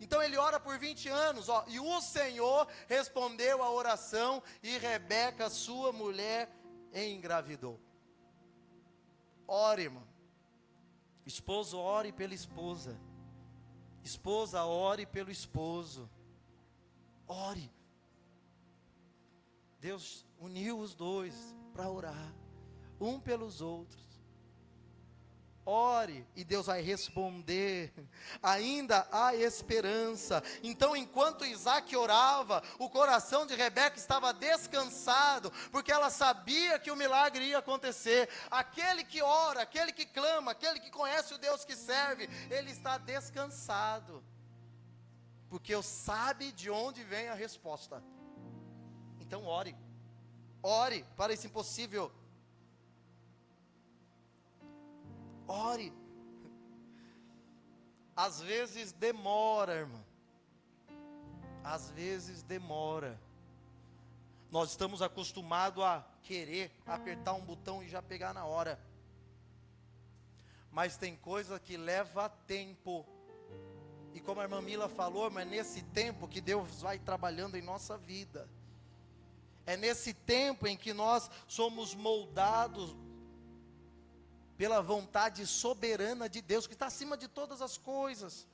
Speaker 2: Então ele ora por 20 anos, e o Senhor respondeu a oração, e Rebeca, sua mulher, engravidou. Ore, irmão. Esposo, ore pela esposa. Esposa, ore pelo esposo. Ore. Deus uniu os dois para orar, um pelos outros. Ore e Deus vai responder. Ainda há esperança. Então, enquanto Isaac orava, o coração de Rebeca estava descansado, porque ela sabia que o milagre ia acontecer. Aquele que ora, aquele que clama, aquele que conhece o Deus que serve, ele está descansado, porque sabe de onde vem a resposta. Então ore para esse impossível. Ore. Às vezes demora, irmão. Às vezes demora. Nós estamos acostumados a querer apertar um botão e já pegar na hora. Mas tem coisa que leva tempo. E como a irmã Mila falou, mas é nesse tempo que Deus vai trabalhando em nossa vida. É nesse tempo em que nós somos moldados pela vontade soberana de Deus, que está acima de todas as coisas.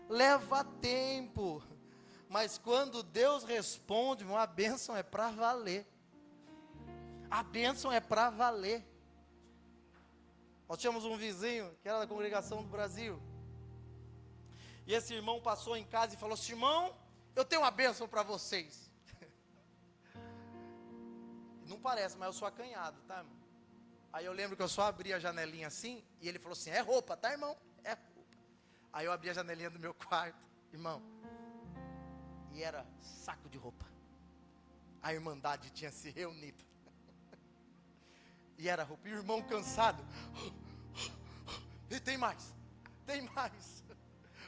Speaker 2: Leva tempo, mas quando Deus responde, a bênção é para valer. A bênção é para valer. Nós tínhamos um vizinho, que era da congregação do Brasil, e esse irmão passou em casa e falou assim, irmão, eu tenho uma bênção para vocês. Não parece, mas eu sou acanhado, tá, irmão? Aí eu lembro que eu só abri a janelinha assim, e ele falou assim, é roupa, tá, irmão? É roupa. Aí eu abri a janelinha do meu quarto, irmão, e era saco de roupa. A irmandade tinha se reunido. E era roupa, e o irmão cansado. E tem mais.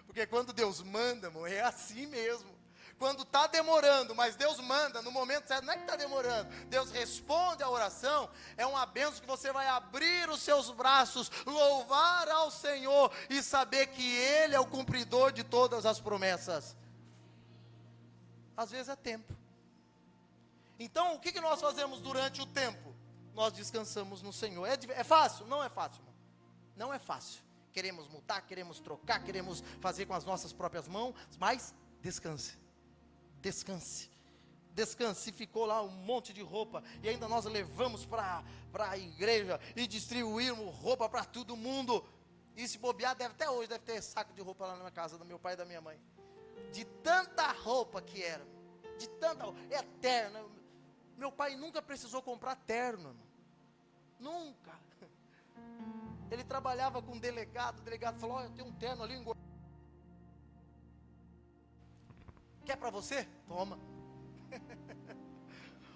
Speaker 2: Porque quando Deus manda, irmão, é assim mesmo. Quando está demorando, mas Deus manda no momento certo, não é que está demorando, Deus responde a oração, é uma bênção que você vai abrir os seus braços, louvar ao Senhor e saber que Ele é o cumpridor de todas as promessas. Às vezes é tempo. Então o que nós fazemos durante o tempo? Nós descansamos no Senhor. É fácil? Não é fácil, irmão. Não é fácil. Queremos mudar, queremos trocar, queremos fazer com as nossas próprias mãos, mas descanse. Descanse. Ficou lá um monte de roupa, e ainda nós levamos para a igreja, e distribuímos roupa para todo mundo, e se bobear, até hoje deve ter saco de roupa lá na casa do meu pai e da minha mãe, de tanta roupa que era, é terno, meu pai nunca precisou comprar terno, irmão. Nunca, ele trabalhava com o delegado falou, eu tenho um terno ali, quer para você? Toma.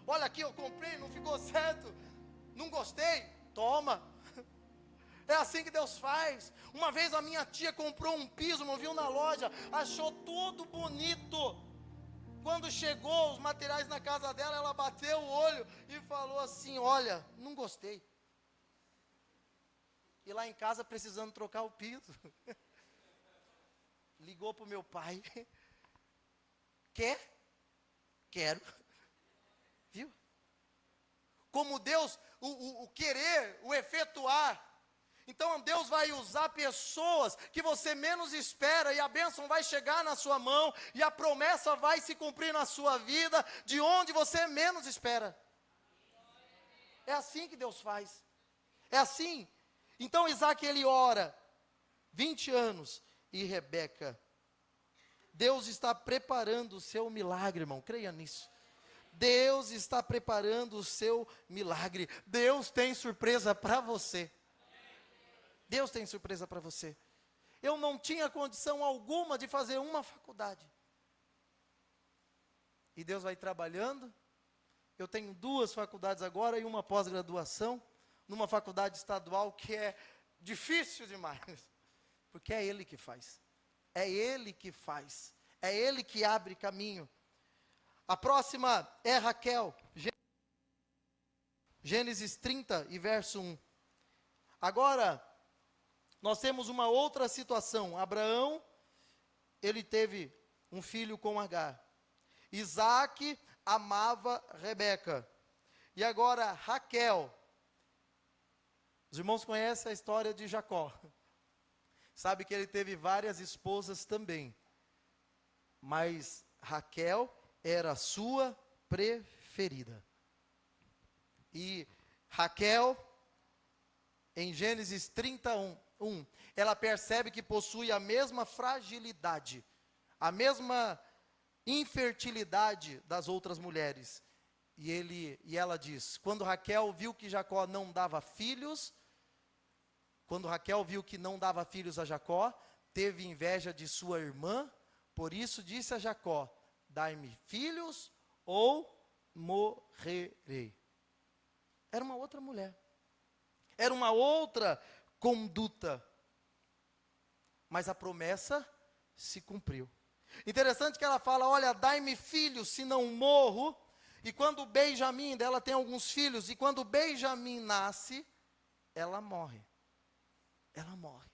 Speaker 2: Olha aqui, eu comprei, não ficou certo, não gostei, toma. É assim que Deus faz. Uma vez a minha tia comprou um piso, não viu na loja, achou tudo bonito. Quando chegou os materiais na casa dela, ela bateu o olho e falou assim, olha, não gostei. E lá em casa precisando trocar o piso. Ligou para o meu pai. Quer? Quero. Viu? Como Deus, o querer, o efetuar. Então Deus vai usar pessoas que você menos espera, e a bênção vai chegar na sua mão, e a promessa vai se cumprir na sua vida, de onde você menos espera. É assim que Deus faz. É assim. Então Isaac, ele ora 20 anos, e Rebeca, Deus está preparando o seu milagre, irmão, creia nisso. Deus está preparando o seu milagre. Deus tem surpresa para você. Deus tem surpresa para você. Eu não tinha condição alguma de fazer uma faculdade. E Deus vai trabalhando. Eu tenho 2 faculdades agora e uma pós-graduação, numa faculdade estadual que é difícil demais. Porque é Ele que faz. É Ele que faz. É Ele que abre caminho. A próxima é Raquel. Gênesis 30 e verso 1. Agora, nós temos uma outra situação. Abraão, ele teve um filho com Agar. Isaac amava Rebeca. E agora, Raquel. Os irmãos conhecem a história de Jacó. Sabe que ele teve várias esposas também. Mas Raquel era a sua preferida. E Raquel, em Gênesis 31, ela percebe que possui a mesma fragilidade, a mesma infertilidade das outras mulheres. E ela diz, quando Raquel viu que Jacó não dava filhos, quando Raquel viu que não dava filhos a Jacó, teve inveja de sua irmã, por isso disse a Jacó, dai-me filhos ou morrerei. Era uma outra mulher. Era uma outra conduta. Mas a promessa se cumpriu. Interessante que ela fala, olha, dai-me filhos, se não morro. E quando Benjamim, ela tem alguns filhos, e quando Benjamim nasce, ela morre. Ela morre.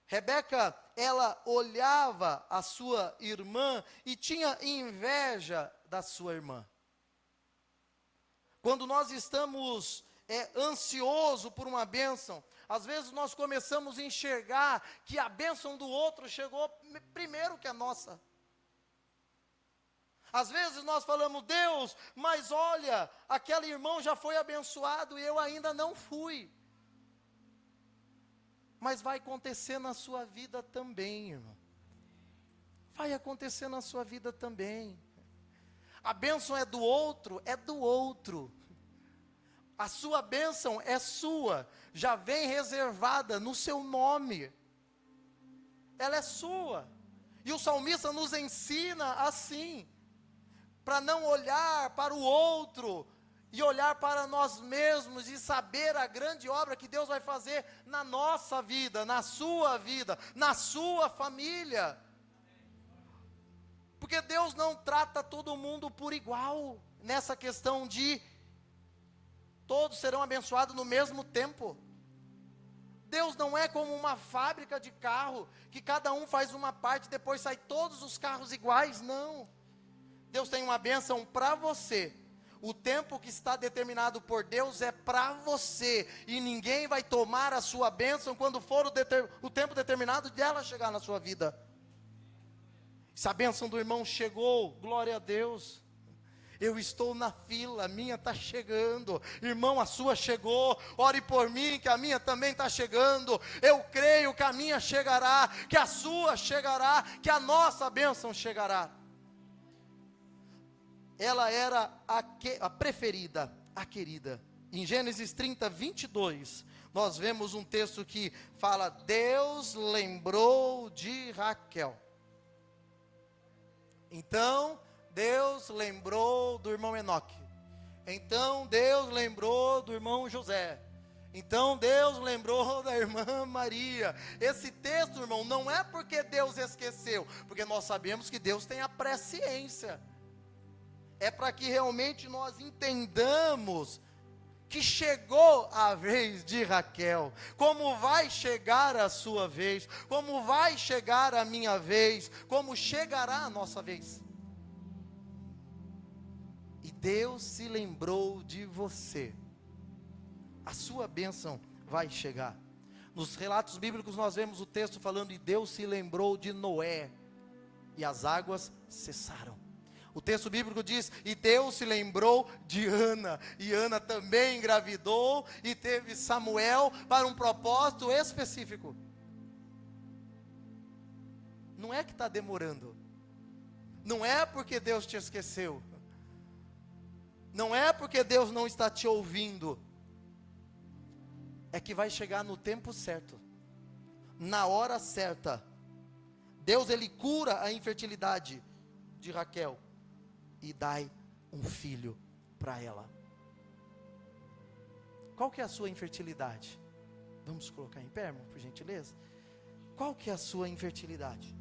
Speaker 2: Rebeca, ela olhava a sua irmã e tinha inveja da sua irmã. Quando nós estamos ansiosos por uma bênção, às vezes nós começamos a enxergar que a bênção do outro chegou primeiro que a nossa. Às vezes nós falamos, Deus, mas olha, aquele irmão já foi abençoado e eu ainda não fui. Mas vai acontecer na sua vida também, irmão. Vai acontecer na sua vida também. A bênção é do outro, é do outro. A sua bênção é sua, já vem reservada no seu nome. Ela é sua. E o salmista nos ensina assim, para não olhar para o outro, e olhar para nós mesmos e saber a grande obra que Deus vai fazer na nossa vida, na sua família. Porque Deus não trata todo mundo por igual, nessa questão de todos serão abençoados no mesmo tempo. Deus não é como uma fábrica de carro, que cada um faz uma parte, depois sai todos os carros iguais, não. Deus tem uma bênção para você. O tempo que está determinado por Deus é para você. E ninguém vai tomar a sua bênção quando for o tempo determinado dela chegar na sua vida. Se a bênção do irmão chegou, glória a Deus. Eu estou na fila, a minha está chegando. Irmão, a sua chegou. Ore por mim, que a minha também está chegando. Eu creio que a minha chegará, que a sua chegará, que a nossa bênção chegará. Ela era a preferida, a querida. Em Gênesis 30, 22, nós vemos um texto que fala, Deus lembrou de Raquel. Então, Deus lembrou do irmão Enoque. Então, Deus lembrou do irmão José. Então, Deus lembrou da irmã Maria. Esse texto, irmão, não é porque Deus esqueceu, porque nós sabemos que Deus tem a presciência. É para que realmente nós entendamos que chegou a vez de Raquel, como vai chegar a sua vez, como vai chegar a minha vez, como chegará a nossa vez. E Deus se lembrou de você. A sua bênção vai chegar. Nos relatos bíblicos nós vemos o texto falando, e Deus se lembrou de Noé, e as águas cessaram. O texto bíblico diz: e Deus se lembrou de Ana, e Ana também engravidou e teve Samuel para um propósito específico. Não é que está demorando, não é porque Deus te esqueceu, não é porque Deus não está te ouvindo, é que vai chegar no tempo certo, na hora certa. Deus, Ele cura a infertilidade de Raquel e dai um filho para ela. Qual que é a sua infertilidade? Vamos colocar em pé, irmão, por gentileza? Qual que é a sua infertilidade?